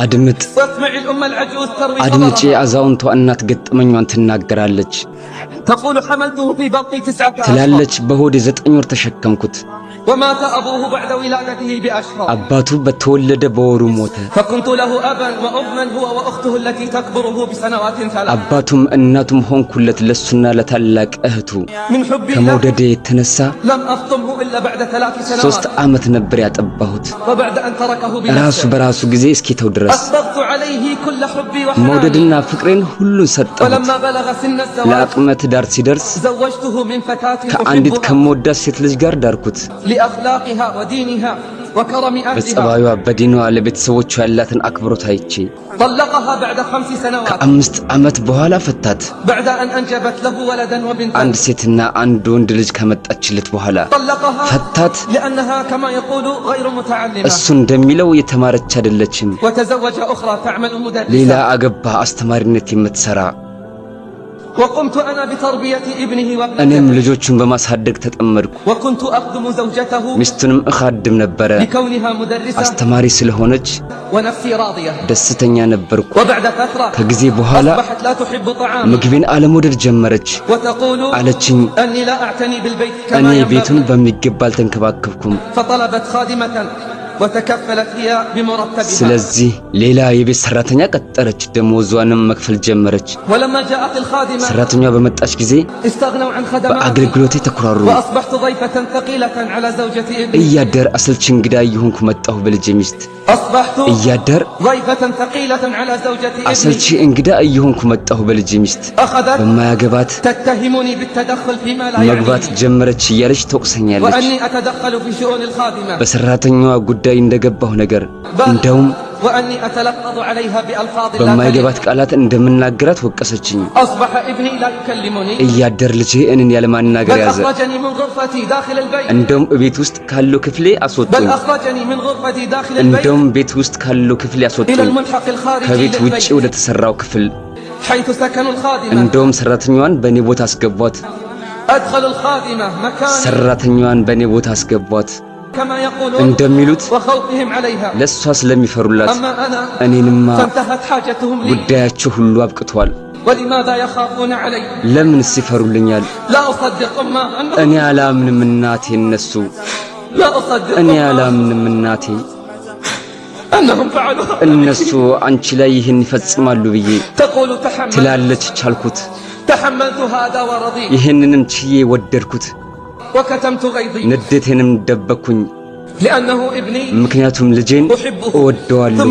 አድምጥ አድምጪ አዛውንቷ እናት ገጠመኛዋን ትናገራለች። ትላለች በሆዴ 9 ወር ተሸከምኩት። አባቱ በተወለደ በወሩ ሞተ። አባቱም እናቱም ሆንኩለት ለሱና ለታላቅ እህቱ። ከመውደዴ የተነሳ 3 ዓመት ነበር ያጠባሁት። ራሱ በራሱ ጊዜ እስኪተው ድረስ መውደድና ፍቅሬን ሁሉን ሰጠሁት። ለአቅመ ትዳር ሲደርስ ከአንዲት ከመወዳት ሴት ልጅ ጋር ዳርኩት። በጸባዩዋ በዲኗ ለቤተሰቦቿ ያላትን አክብሮት አይቼ ከ5 ዓመት በኋላ ፈታት። አንድ ሴትና አንድ ወንድ ልጅ ከመጣችለት በኋላ ፈታት። እሱ እንደሚለው የተማረች አይደለችም። ሌላ አገባ አስተማሪነት የምትሰራ። እኔም ልጆቹን በማሳደግ ተጠመድኩ። ሚስቱንም እኻድም ነበረ። አስተማሪ ስለሆነች ደስተኛ ነበርኩ። ከጊዜ በኋላ ምግቤን አለመውደድ ጀመረች። አለችኝ እኔ ቤቱን በሚገባ አልተንከባከብኩም። ስለዚህ ሌላ የቤት ሰራተኛ ቀጠረች። ደሞዟንም መክፈል ጀመረች። ሰራተኛዋ በመጣች ጊዜ በአገልግሎቴ ተኩራሩ። እያደር አሰልቺ እንግዳ እየሆንኩ መጣሁ በልጄ ሚስት። እያደር አሰልቺ እንግዳ እየሆንኩ መጣሁ በልጄ ሚስት። በማያገባት መግባት ጀመረች እያለች ተወቅሰኛለች። በሰራተኛዋ ጉዳይ እንደገባሁ ነገር እንደውም በማይገባት ቃላት እንደምናገራት ወቀሰችኝ። እያደር ልጄ እኔን ያለማናገር ያዘ። እንደውም ቤት ውስጥ ካለው ክፍሌ አስወጡኝ። እንደውም ቤት ውስጥ ካለው ክፍሌ አስወጡኝ። ከቤት ውጪ ወደ ተሰራው ክፍል እንደውም ሰራተኛዋን በኔ ቦታ አስገቧት። ሰራተኛዋን በኔ ቦታ አስገቧት እንደሚሉት ለሷ ስለሚፈሩላት። እኔንማ ጉዳያቸው ሁሉ አብቅቷል። ለምን ሲፈሩልኛል? እኔ አላምንም እናቴ እነሱ እኔ አላምንም እናቴ እነሱ አንቺ ላይ ይህን ይፈጽማሉ ብዬ ትላለች። ቻልኩት። ይህንንም ችዬ ወደድኩት። ንዴቴንም ደበኩኝ። ምክንያቱም ልጄን እወደዋለሁ።